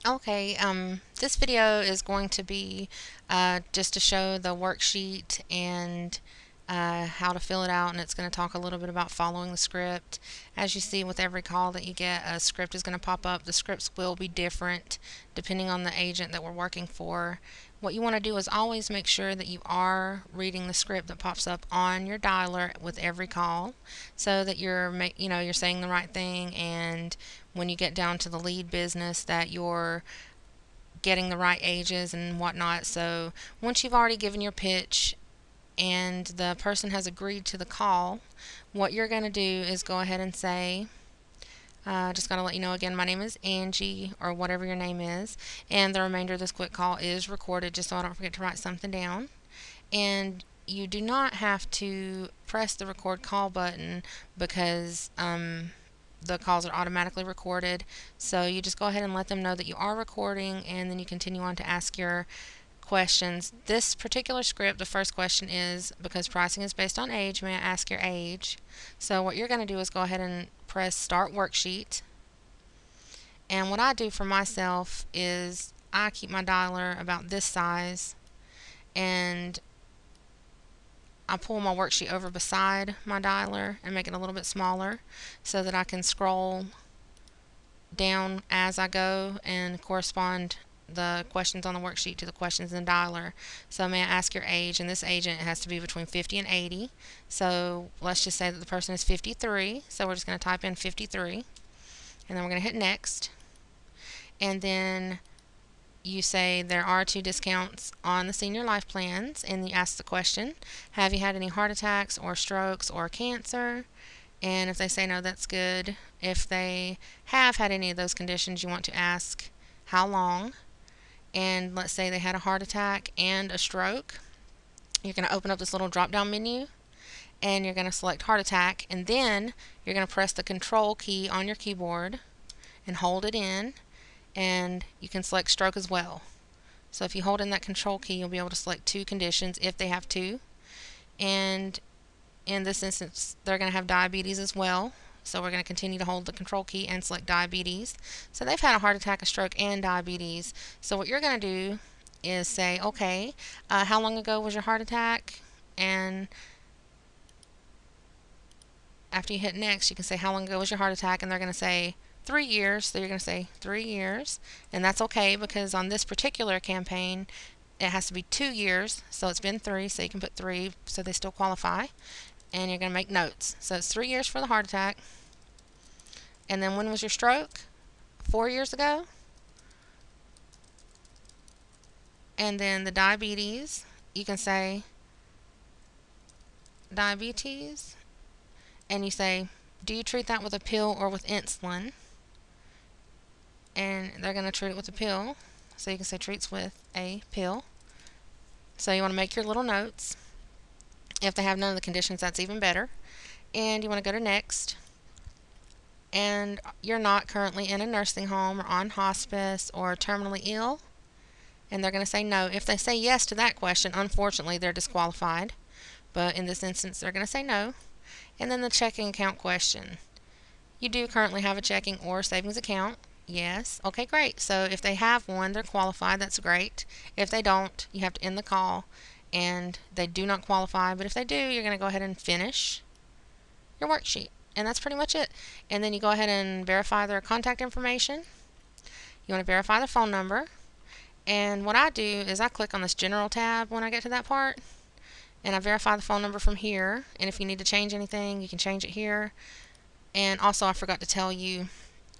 Okay, this video is going to be just to show the worksheet and how to fill it out, and it's going to talk a little bit about following the script. As you see, with every call that you get, a script is going to pop up. The scripts will be different depending on the agent that we're working for. What you want to do is always make sure that you are reading the script that pops up on your dialer with every call, so that you're saying the right thing, and when you get down to the lead business that you're getting the right ages and whatnot. So once you've already given your pitch and the person has agreed to the call, what you're going to do is go ahead and say, just got to let you know again, my name is Angie, or whatever your name is, and the remainder of this quick call is recorded just so I don't forget to write something down. And you do not have to press the record call button because the calls are automatically recorded. So you just go ahead and let them know that you are recording, and then you continue on to ask your questions. This particular script, the first question is, because pricing is based on age, may I ask your age? So what you're going to do is go ahead and press Start Worksheet. And what I do for myself is I keep my dialer about this size, and I pull my worksheet over beside my dialer and make it a little bit smaller so that I can scroll down as I go and correspond the questions on the worksheet to the questions in the dialer. So may I ask your age? And this agent has to be between 50 and 80. So let's just say that the person is 53. So we're just going to type in 53, and then we're going to hit next. And then you say there are 2 discounts on the senior life plans, and you ask the question, have you had any heart attacks or strokes or cancer? And if they say no, that's good. If they have had any of those conditions, you want to ask how long. And let's say they had a heart attack and a stroke. You're going to open up this little drop down menu, and you're going to select heart attack, and then you're going to press the control key on your keyboard and hold it in, and you can select stroke as well. So if you hold in that control key, you'll be able to select 2 conditions if they have 2. And in this instance, they're going to have diabetes as well. So we're going to continue to hold the control key and select diabetes. So they've had a heart attack, a stroke, and diabetes. So what you're going to do is say, okay, how long ago was your heart attack? And after you hit next, you can say, how long ago was your heart attack? And they're going to say 3 years. So you're going to say 3 years. And that's okay, because on this particular campaign, it has to be 2 years. So it's been 3, so you can put 3 so they still qualify. And you're going to make notes. So it's 3 years for the heart attack. And then when was your stroke? 4 years ago. And then the diabetes, you can say diabetes, and you say, do you treat that with a pill or with insulin? And they're going to treat it with a pill, so you can say treats with a pill. So you want to make your little notes. If they have none of the conditions, that's even better. And you want to go to next. And you're not currently in a nursing home or on hospice or terminally ill. And they're going to say no. If they say yes to that question, unfortunately, they're disqualified. But in this instance, they're going to say no. And then the checking account question. You do currently have a checking or savings account. Yes. Okay, great. So if they have one, they're qualified. That's great. If they don't, you have to end the call, and they do not qualify. But if they do, you're going to go ahead and finish your worksheet. And that's pretty much it. And then you go ahead and verify their contact information. You want to verify their phone number. And what I do is I click on this general tab when I get to that part, and I verify the phone number from here. And if you need to change anything, you can change it here. And also, I forgot to tell you,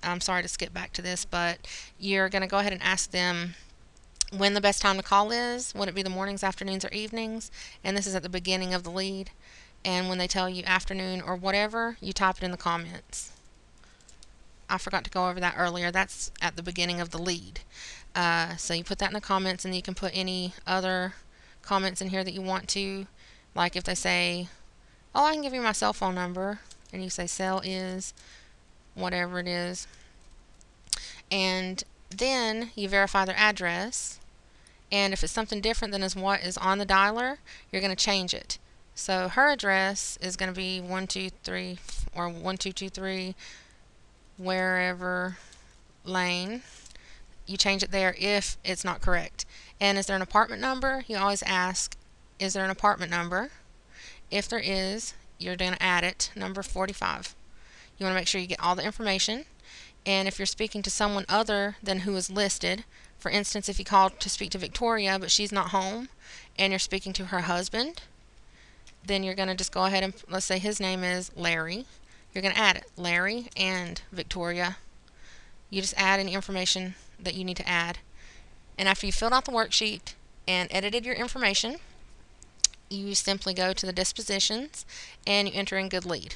I'm sorry to skip back to this, but you're going to go ahead and ask them when the best time to call is. Would it be the mornings, afternoons, or evenings? And this is at the beginning of the lead. And when they tell you afternoon or whatever, you type it in the comments. I forgot to go over that earlier. That's at the beginning of the lead. So you put that in the comments, and you can put any other comments in here that you want to. Like if they say, oh, I can give you my cell phone number, and you say cell is whatever it is. And then you verify their address. And if it's something different than what is on the dialer, you're going to change it. So her address is going to be 123 or 1223 wherever Lane, you change it there if it's not correct. And is there an apartment number? You always ask, is there an apartment number? If there is, you're going to add it, number 45. You want to make sure you get all the information. And if you're speaking to someone other than who is listed, for instance, if you called to speak to Victoria but she's not home and you're speaking to her husband, then you're going to just go ahead and, let's say his name is Larry. You're going to add it, Larry and Victoria. You just add any information that you need to add. And after you filled out the worksheet and edited your information, you simply go to the dispositions and you enter in good lead.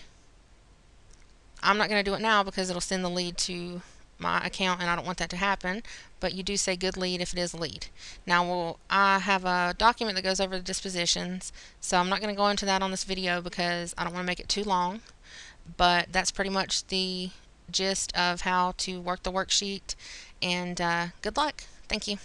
I'm not going to do it now because it'll send the lead to my account and I don't want that to happen, but you do say good lead if it is a lead. Now I have a document that goes over the dispositions, so I'm not going to go into that on this video because I don't want to make it too long, but that's pretty much the gist of how to work the worksheet, and good luck. Thank you.